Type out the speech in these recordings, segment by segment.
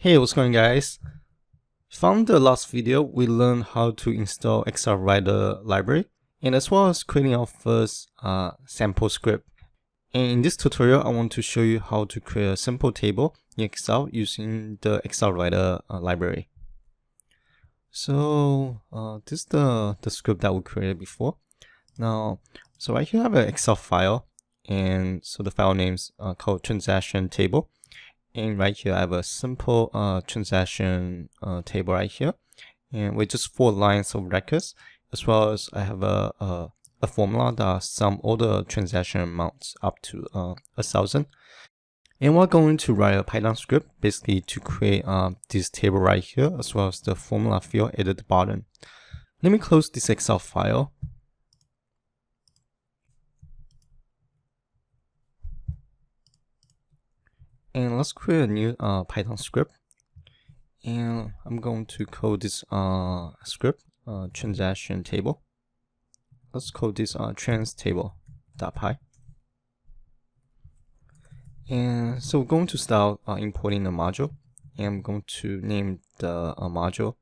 Hey, what's going on, guys? From the last video, we learned how to install XlsxWriter library and as well as creating our first sample script. And in this tutorial, I want to show you how to create a simple table in Excel using the XlsxWriter library. So this is the script that we created before. Now, so right here I have an Excel file, and so the file name's called transaction table. And right here, I have a simple transaction table right here, and with just 4 lines of records, as well as I have a formula that sum all the transaction amounts up to 1,000. And we're going to write a Python script basically to create this table right here, as well as the formula field at the bottom. Let me close this Excel file. And let's create a new Python script. And I'm going to code this script transaction table. Let's call this trans table.py. And so we're going to start importing a module. And I'm going to name the module.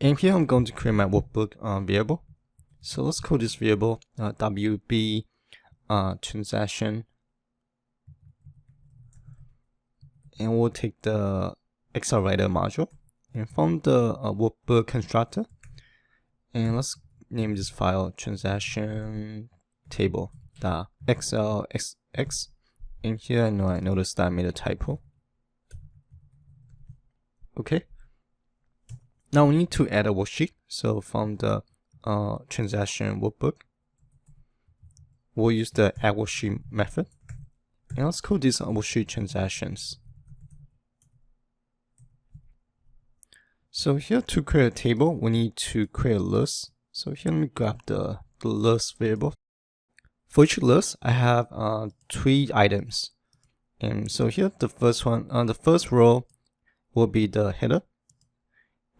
And here I'm going to create my workbook variable. So let's call this variable WB transaction. And we'll take the XlsxWriter module and from the workbook constructor, and let's name this file transaction table.xlsxx. And here I noticed that I made a typo. Okay. Now we need to add a worksheet. So from the transaction workbook, we'll use the add worksheet method. And let's call this worksheet transactions. So here to create a table, we need to create a list. So here let me grab the list variable. For each list, I have 3 items. And so here the first one, the first row will be the header.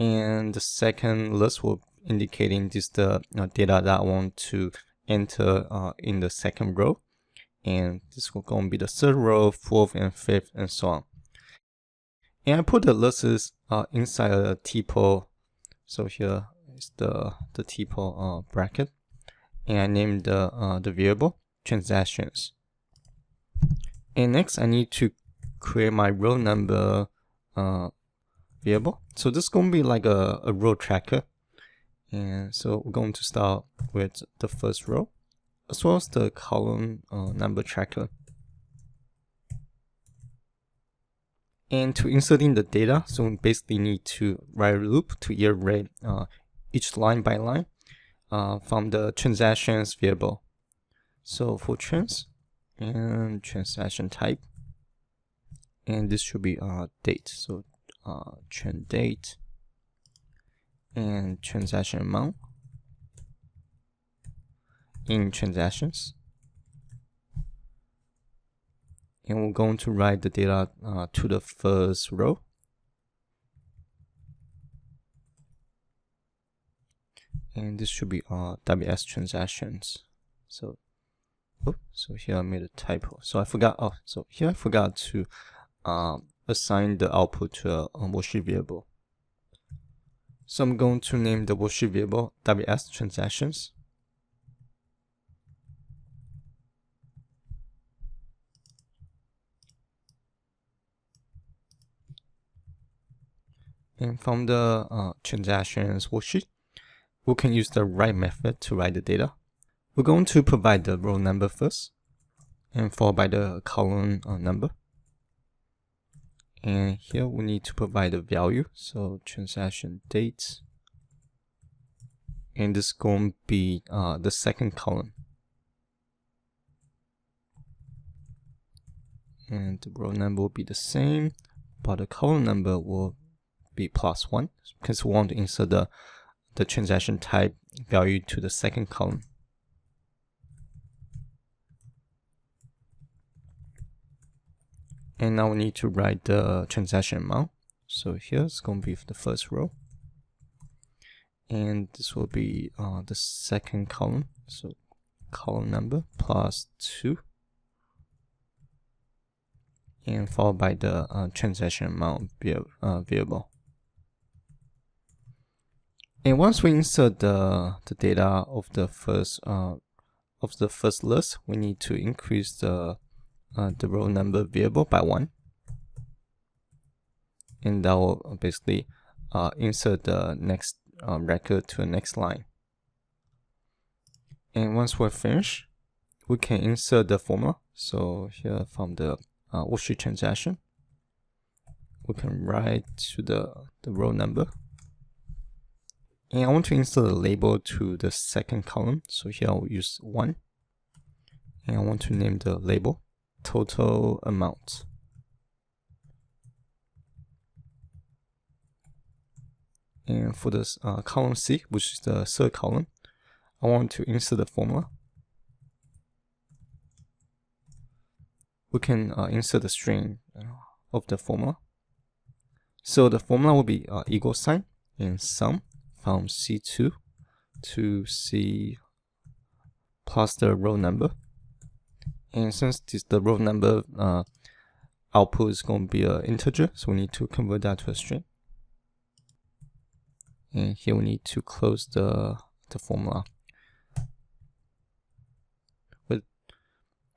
And the second list will indicating this the data that I want to enter in the second row. And this will go and be the third row, fourth and fifth, and so on. And I put the lists inside a tuple. So here is the tuple bracket, and I named the variable transactions. And next, I need to create my row number variable. So this is going to be like a row tracker. And so we're going to start with the first row, as well as the column number tracker. And to insert in the data, so we basically need to write a loop to iterate each line by line from the transactions variable. So for trans and transaction type, and this should be date. So trend date and transaction amount in transactions. And we're going to write the data to the first row. And this should be WS transactions. So here I made a typo. So I forgot. So here I forgot to assign the output to a worksheet variable. So I'm going to name the worksheet variable WS transactions. And from the transactions worksheet, we can use the write method to write the data. We're going to provide the row number first, and followed by the column number. And here we need to provide the value, so transaction date. And this is going to be the second column. And the row number will be the same, but the column number will be +1 because we want to insert the transaction type value to the second column. And now we need to write the transaction amount. So here it's going to be the first row, and this will be the second column. So column number +2. and followed by the transaction amount variable. And once we insert the data of the first list, we need to increase the row number variable by 1, and that will basically insert the next record to the next line. And once we're finished, we can insert the formula. So here from the worksheet transaction, we can write to the row number. And I want to insert a label to the second column. So here I'll use 1. And I want to name the label total amount. And for this column C, which is the third column, I want to insert the formula. We can insert the string of the formula. So the formula will be equal sign and sum from C2 to C plus the row number. And since the row number output is going to be an integer, so we need to convert that to a string. And here we need to close the formula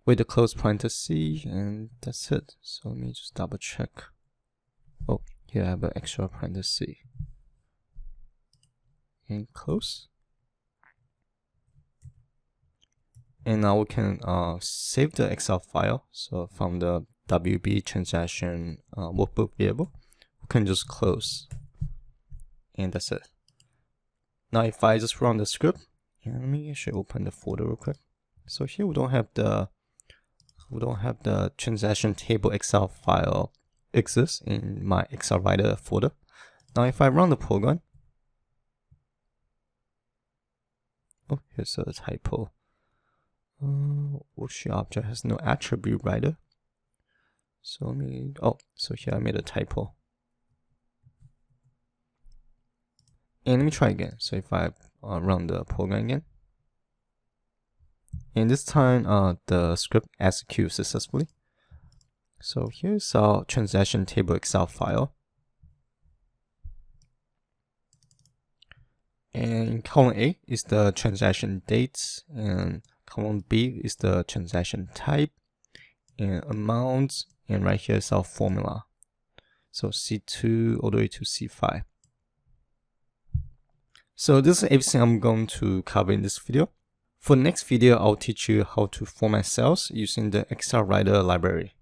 with the close parenthesis, and that's it. So let me just double check. Oh, here I have an extra parenthesis. And close. And now we can save the Excel file. So from the WB transaction workbook variable, we can just close. And that's it. Now if I just run the script, and let me actually open the folder real quick. So here we don't have the transaction table Excel file exists in my XlsxWriter folder. Now if I run the program, oh, here's a typo. Worksheet object has no attribute writer. So let me, so here I made a typo. And let me try again. So if I run the program again, and this time the script executes successfully. So here's our transaction table Excel file. And in column A is the transaction dates, and column B is the transaction type and amount, and right here is our formula. So C2 all the way to C5. So this is everything I'm going to cover in this video. For the next video, I'll teach you how to format cells using the XlsxWriter library.